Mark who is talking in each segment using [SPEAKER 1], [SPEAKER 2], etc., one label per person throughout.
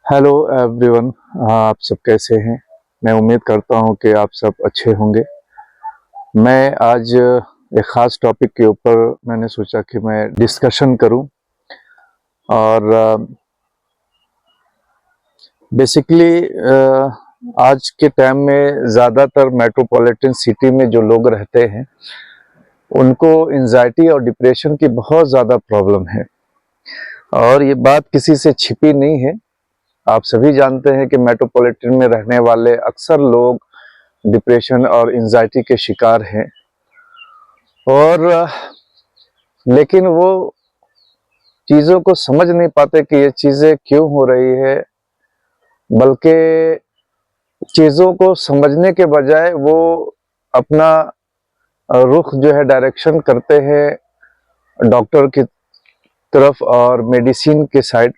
[SPEAKER 1] Hello everyone. आप सब कैसे हैं? मैं उम्मीद करता हूं कि आप सब अच्छे होंगे। मैं आज एक ख़ास टॉपिक के ऊपर मैंने सोचा कि मैं डिस्कशन करूं और बेसिकली आज के टाइम में ज़्यादातर मेट्रोपॉलिटन सिटी में जो लोग रहते हैं उनको एंजाइटी और डिप्रेशन की बहुत ज़्यादा प्रॉब्लम है और ये बात किसी से छिपी नहीं है। आप सभी जानते हैं कि मेट्रोपॉलिटन में रहने वाले अक्सर लोग डिप्रेशन और एंजाइटी के शिकार हैं और लेकिन वो चीज़ों को समझ नहीं पाते कि ये चीज़ें क्यों हो रही है, बल्कि चीज़ों को समझने के बजाय वो अपना रुख जो है डायरेक्शन करते हैं डॉक्टर की तरफ और मेडिसिन के साइड।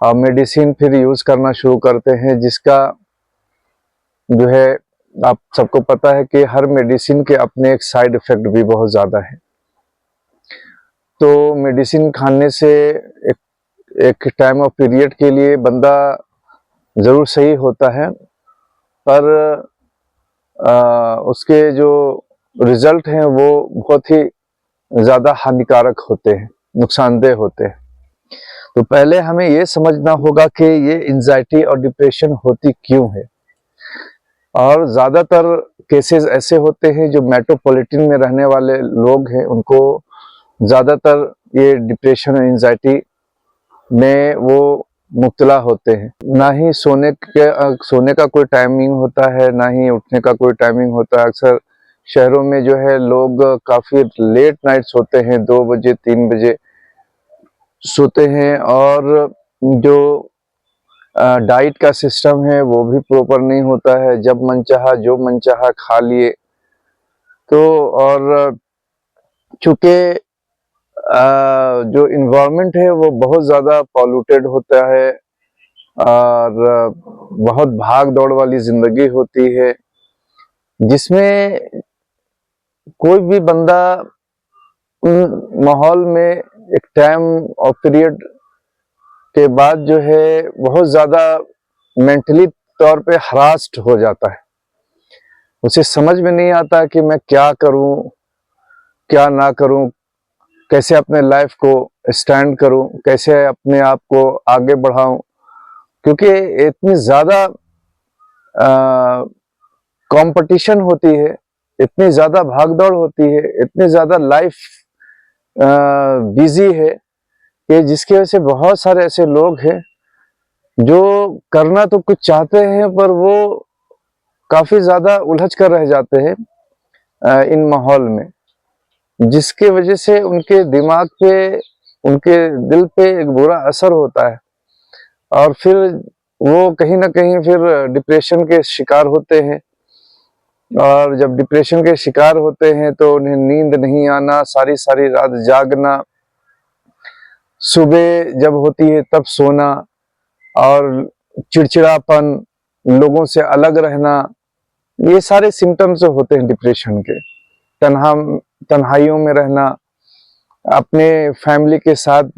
[SPEAKER 1] और मेडिसिन फिर यूज़ करना शुरू करते हैं, जिसका जो है आप सबको पता है कि हर मेडिसिन के अपने एक साइड इफ़ेक्ट भी बहुत ज़्यादा है। तो मेडिसिन खाने से एक टाइम ऑफ पीरियड के लिए बंदा ज़रूर सही होता है, पर उसके जो रिज़ल्ट हैं वो बहुत ही ज़्यादा हानिकारक होते हैं, नुकसानदेह होते हैं। तो पहले हमें ये समझना होगा कि ये एंजाइटी और डिप्रेशन होती क्यों है। और ज़्यादातर केसेस ऐसे होते हैं जो मेट्रोपॉलिटन में रहने वाले लोग हैं, उनको ज़्यादातर ये डिप्रेशन और एंजाइटी में वो मुब्तला होते हैं। ना ही सोने का कोई टाइमिंग होता है, ना ही उठने का कोई टाइमिंग होता है। अक्सर शहरों में जो है लोग काफ़ी लेट नाइट सोते हैं, 2 बजे 3 बजे सोते हैं और जो डाइट का सिस्टम है वो भी प्रॉपर नहीं होता है। जब मन चाहा जो मन चाहा खा लिए। तो और चूँकि जो इन्वायरमेंट है वो बहुत ज़्यादा पॉल्यूटेड होता है और बहुत भाग दौड़ वाली ज़िंदगी होती है, जिसमें कोई भी बंदा उन माहौल में एक टाइम और पीरियड के बाद जो है बहुत ज़्यादा मेंटली तौर पे हरास्ड हो जाता है। उसे समझ में नहीं आता कि मैं क्या करूं, क्या ना करूं, कैसे अपने लाइफ को स्टैंड करूं, कैसे अपने आप को आगे बढ़ाऊं, क्योंकि इतनी ज़्यादा कंपटीशन होती है, इतनी ज़्यादा भागदौड़ होती है, इतनी ज़्यादा लाइफ बिजी है कि जिसकी वजह से बहुत सारे ऐसे लोग हैं जो करना तो कुछ चाहते हैं, पर वो काफ़ी ज़्यादा उलझ कर रह जाते हैं इन माहौल में, जिसके वजह से उनके दिमाग पे, उनके दिल पे एक बुरा असर होता है और फिर वो कहीं ना कहीं फिर डिप्रेशन के शिकार होते हैं। और जब डिप्रेशन के शिकार होते हैं तो उन्हें नींद नहीं आना, सारी सारी रात जागना, सुबह जब होती है तब सोना और चिड़चिड़ापन, लोगों से अलग रहना, ये सारे सिम्टम्स होते हैं डिप्रेशन के। तन्हा तन्हाइयों में रहना, अपने फैमिली के साथ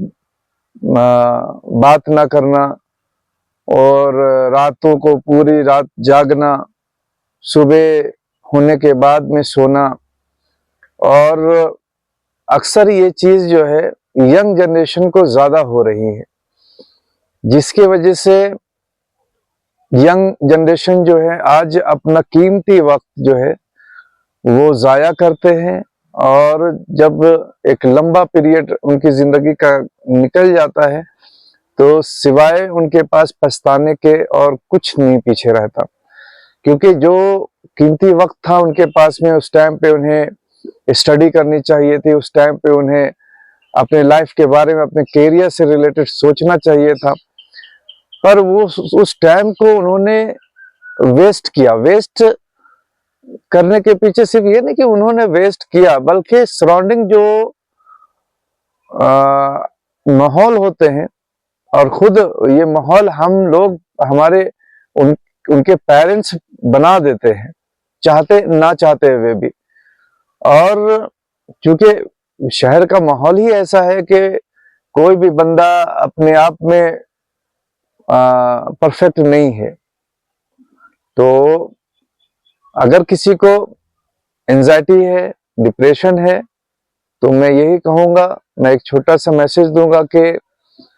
[SPEAKER 1] बात ना करना और रातों को पूरी रात जागना, सुबह होने के बाद में सोना। और अक्सर ये चीज़ जो है यंग जनरेशन को ज़्यादा हो रही है, जिसकी वजह से यंग जनरेशन जो है आज अपना कीमती वक्त जो है वो ज़ाया करते हैं और जब एक लंबा पीरियड उनकी ज़िंदगी का निकल जाता है तो सिवाय उनके पास पछताने के और कुछ नहीं पीछे रहता। क्योंकि जो कीमती वक्त था उनके पास में, उस टाइम पे उन्हें स्टडी करनी चाहिए थी, उस टाइम पे उन्हें अपने लाइफ के बारे में, अपने कैरियर से रिलेटेड सोचना चाहिए था, पर वो उस टाइम को उन्होंने वेस्ट किया। वेस्ट करने के पीछे सिर्फ ये नहीं कि उन्होंने वेस्ट किया, बल्कि सराउंडिंग जो माहौल होते हैं और खुद ये माहौल हम लोग हमारे उनके पेरेंट्स बना देते हैं, चाहते ना चाहते हुए भी। और क्योंकि शहर का माहौल ही ऐसा है कि कोई भी बंदा अपने आप में परफेक्ट नहीं है। तो अगर किसी को एंजाइटी है, डिप्रेशन है, तो मैं यही कहूँगा, मैं एक छोटा सा मैसेज दूंगा कि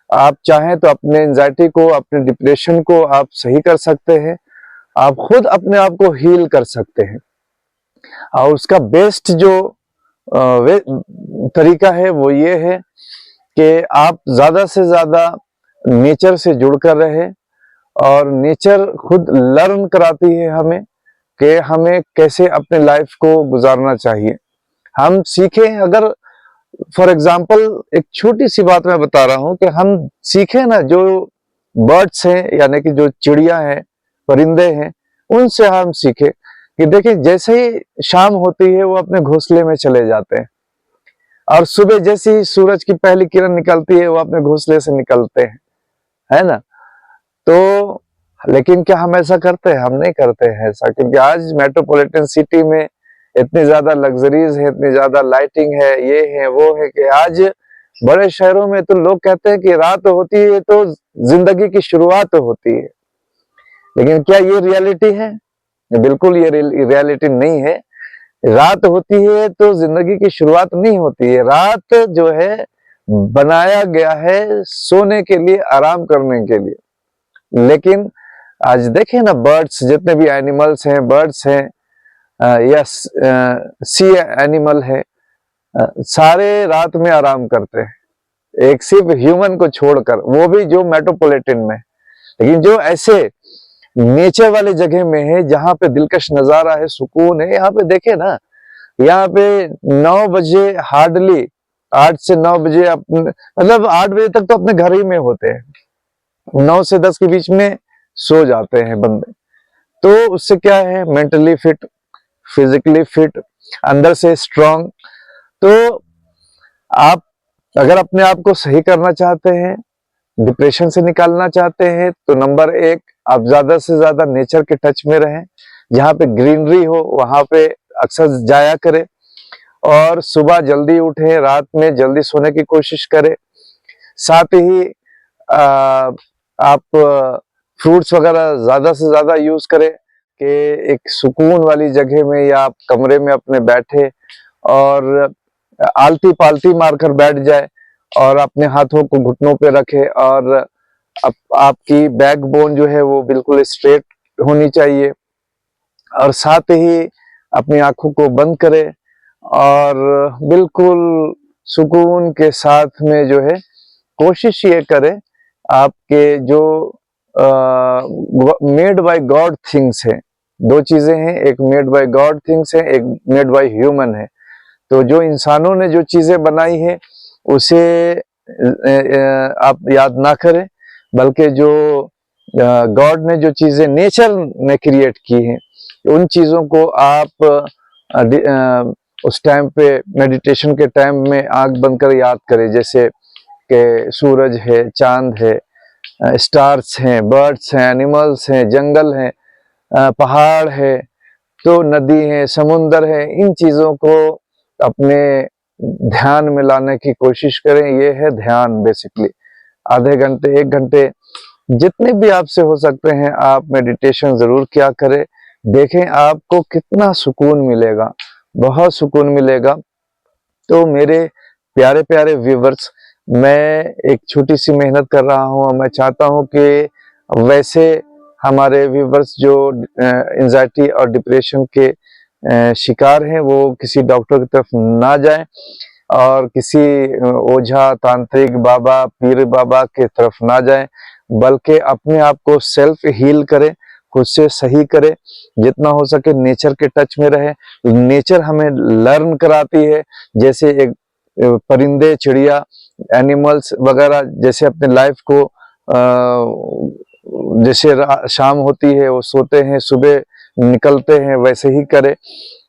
[SPEAKER 1] आप चाहें तो अपने एंजाइटी को, अपने डिप्रेशन को आप सही कर सकते हैं। आप खुद अपने आप को हील कर सकते हैं, और उसका बेस्ट जो तरीका है वो ये है कि आप ज़्यादा से ज़्यादा नेचर से जुड़कर रहें, और नेचर खुद लर्न कराती है हमें कि हमें कैसे अपने लाइफ को गुजारना चाहिए। हम सीखें, अगर फॉर एग्जाम्पल एक छोटी सी बात मैं बता रहा हूं कि हम सीखें ना, जो बर्ड्स हैं यानी कि जो चिड़िया हैं, परिंदे हैं, उनसे हम सीखें कि देखिए जैसे ही शाम होती है वो अपने घोंसले में चले जाते हैं, और सुबह जैसे ही सूरज की पहली किरण निकलती है वो अपने घोंसले से निकलते हैं, है ना। तो लेकिन क्या हम ऐसा करते हैं? हम नहीं करते हैं ऐसा, क्योंकि आज मेट्रोपॉलिटन सिटी में इतनी ज्यादा लग्जरीज है, इतनी ज्यादा लाइटिंग है, ये है वो है, कि आज बड़े शहरों में तो लोग कहते हैं कि रात होती है तो जिंदगी की शुरुआत होती है। लेकिन क्या ये रियलिटी है? बिल्कुल ये रियलिटी नहीं है। रात होती है तो जिंदगी की शुरुआत नहीं होती है। रात जो है बनाया गया है सोने के लिए, आराम करने के लिए। लेकिन आज देखें ना, बर्ड्स, जितने भी एनिमल्स हैं, बर्ड्स हैं या सी एनिमल है, सारे रात में आराम करते हैं, एक सिर्फ ह्यूमन को छोड़कर, वो भी जो मेट्रोपॉलिटन में। लेकिन जो ऐसे नेचर वाले जगह में है, जहाँ पे दिलकश नजारा है, सुकून है, यहाँ पे देखे ना, यहाँ पे 9 बजे हार्डली, 8 से 9 बजे मतलब 8 बजे तक तो अपने घर ही में होते हैं, 9 से 10 के बीच में सो जाते हैं बंदे। तो उससे क्या है, मेंटली फिट, फिजिकली फिट, अंदर से स्ट्रांग। तो आप अगर अपने आप को सही करना चाहते हैं, डिप्रेशन से निकालना चाहते हैं, तो नंबर 1, आप ज्यादा से ज्यादा नेचर के टच में रहें, जहाँ पे ग्रीनरी हो वहां पे अक्सर जाया करें, और सुबह जल्दी उठें, रात में जल्दी सोने की कोशिश करें। साथ ही आप फ्रूट्स वगैरह ज्यादा से ज्यादा यूज करें, कि एक सुकून वाली जगह में या आप कमरे में अपने बैठे और आलती पालती मारकर बैठ जाए, और अपने हाथों को घुटनों पे रखे, और आपकी बैकबोन जो है वो बिल्कुल स्ट्रेट होनी चाहिए, और साथ ही अपनी आंखों को बंद करें, और बिल्कुल सुकून के साथ में जो है कोशिश ये करें, आपके जो मेड बाय गॉड थिंग्स है, 2 चीजें हैं, एक मेड बाय गॉड थिंग्स है, एक मेड बाय ह्यूमन है। तो जो इंसानों ने जो चीजें बनाई है उसे आप याद ना करें, बल्कि जो गॉड ने जो चीजें नेचर ने क्रिएट की हैं, उन चीजों को आप उस टाइम पे, मेडिटेशन के टाइम में आंख बंद कर याद करें, जैसे कि सूरज है, चांद है, स्टार्स हैं, बर्ड्स हैं, एनिमल्स हैं, जंगल हैं, पहाड़ है, तो नदी है, समुंदर है। इन चीजों को अपने ध्यान में लाने की कोशिश करें। ये है ध्यान बेसिकली। आधे घंटे, 1 घंटे, जितने भी आपसे हो सकते हैं आप मेडिटेशन जरूर किया करें। देखें आपको कितना सुकून मिलेगा, बहुत सुकून मिलेगा। तो मेरे प्यारे प्यारे व्यूवर्स, मैं एक छोटी सी मेहनत कर रहा हूँ, मैं चाहता हूँ कि वैसे हमारे व्यूवर्स जो एंजाइटी और डिप्रेशन के शिकार हैं, वो किसी डॉक्टर की तरफ ना जाएं, और किसी ओझा, तांत्रिक बाबा, पीर बाबा के तरफ ना जाएं, बल्कि अपने आप को सेल्फ हील करें, खुद से सही करें, जितना हो सके नेचर के टच में रहे। नेचर हमें लर्न कराती है, जैसे एक परिंदे, चिड़िया, एनिमल्स वगैरह जैसे अपने लाइफ को जैसे शाम होती है वो सोते हैं, सुबह निकलते हैं, वैसे ही करें।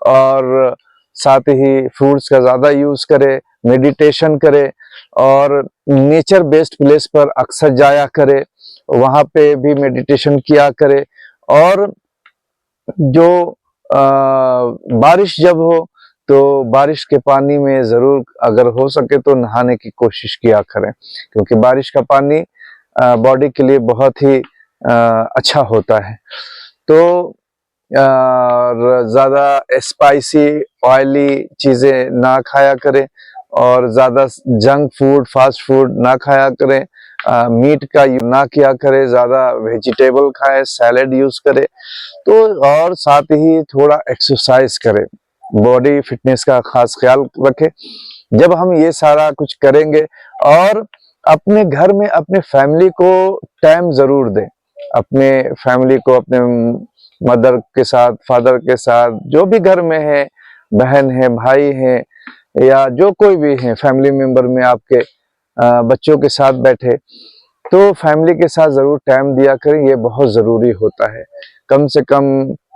[SPEAKER 1] और साथ ही फ्रूट्स का ज्यादा यूज करें, मेडिटेशन करें, और नेचर बेस्ड प्लेस पर अक्सर जाया करें, वहां पे भी मेडिटेशन किया करें। और जो बारिश जब हो तो बारिश के पानी में जरूर, अगर हो सके तो नहाने की कोशिश किया करें, क्योंकि बारिश का पानी बॉडी के लिए बहुत ही अच्छा होता है। तो ज़्यादा स्पाइसी ऑयली चीज़ें ना खाया करें और ज़्यादा जंक फूड फास्ट फूड ना खाया करें, मीट का ना किया करें, ज़्यादा वेजिटेबल खाएं, सैलेड यूज़ करें। तो और साथ ही थोड़ा एक्सरसाइज करें, बॉडी फिटनेस का खास ख्याल रखें। जब हम ये सारा कुछ करेंगे और अपने घर में अपने फैमिली को टाइम ज़रूर दें, अपने फैमिली को अपने मदर के साथ, फादर के साथ, जो भी घर में है, बहन है, भाई है या जो कोई भी है फैमिली मेंबर में आपके, बच्चों के साथ बैठे, तो फैमिली के साथ ज़रूर टाइम दिया करें, ये बहुत ज़रूरी होता है। कम से कम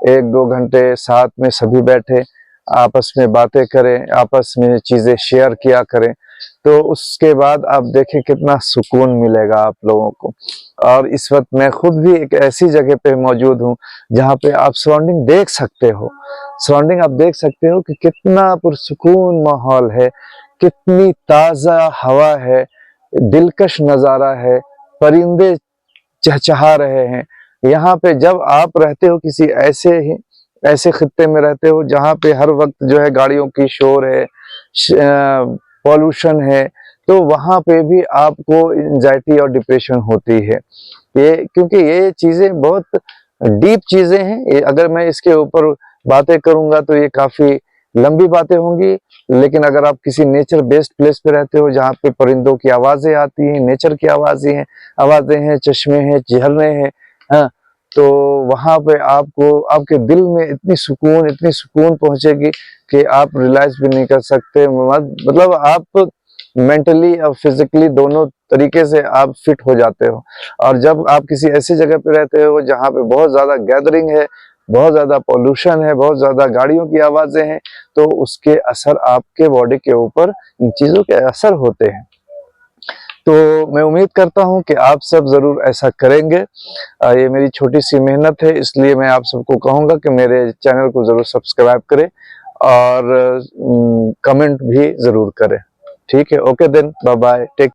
[SPEAKER 1] 1-2 घंटे साथ में सभी बैठे, आपस में बातें करें, आपस में चीज़ें शेयर किया करें, तो उसके बाद आप देखें कितना सुकून मिलेगा आप लोगों को। और इस वक्त मैं खुद भी एक ऐसी जगह पे मौजूद हूँ जहाँ पे आप सराउंडिंग देख सकते हो, सराउंडिंग आप देख सकते हो कि कितना पुरसुकून माहौल है, कितनी ताज़ा हवा है, दिलकश नज़ारा है, परिंदे चहचहा रहे हैं। यहाँ पे जब आप रहते हो किसी ऐसे खित्ते में रहते हो जहाँ पे हर वक्त जो है गाड़ियों की शोर है, पॉल्यूशन है, तो वहाँ पे भी आपको एंजाइटी और डिप्रेशन होती है। ये क्योंकि ये चीज़ें बहुत डीप चीज़ें हैं, अगर मैं इसके ऊपर बातें करूँगा तो ये काफ़ी लंबी बातें होंगी। लेकिन अगर आप किसी नेचर बेस्ड प्लेस पे रहते हो जहाँ पे परिंदों की आवाज़ें आती हैं, नेचर की आवाज़ें हैं, चश्मे हैं, झरने हैं, हाँ, तो वहाँ पे आपको आपके दिल में इतनी सुकून पहुँचेगी कि आप रियलाइज भी नहीं कर सकते। मतलब आप मेंटली और फिजिकली दोनों तरीके से आप फिट हो जाते हो। और जब आप किसी ऐसी जगह पे रहते हो जहाँ पे बहुत ज़्यादा गैदरिंग है, बहुत ज़्यादा पॉल्यूशन है, बहुत ज़्यादा गाड़ियों की आवाज़ें हैं, तो उसके असर आपके बॉडी के ऊपर, इन चीज़ों के असर होते हैं। तो मैं उम्मीद करता हूँ कि आप सब ज़रूर ऐसा करेंगे। ये मेरी छोटी सी मेहनत है, इसलिए मैं आप सबको कहूँगा कि मेरे चैनल को ज़रूर सब्सक्राइब करें और कमेंट भी ज़रूर करें। ठीक है, okay then, bye bye, take